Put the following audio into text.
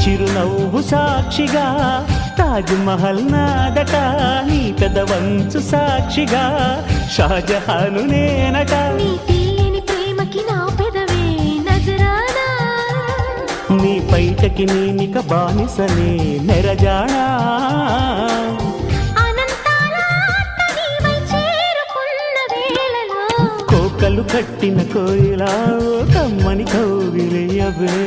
చిరునవ్వు సాక్షిగా తాజ్ మహల్ నాదట, నీ పెదవంచు సాక్షిగా షాజహాను నేనట. నీ తీయని ప్రేమకి నా పెదవే నజరానా, నీ పైటకి నేనిక బానిసనే నెరజానా. కోకలు కట్టిన కోయిలా కమ్మని కౌగిలియవే.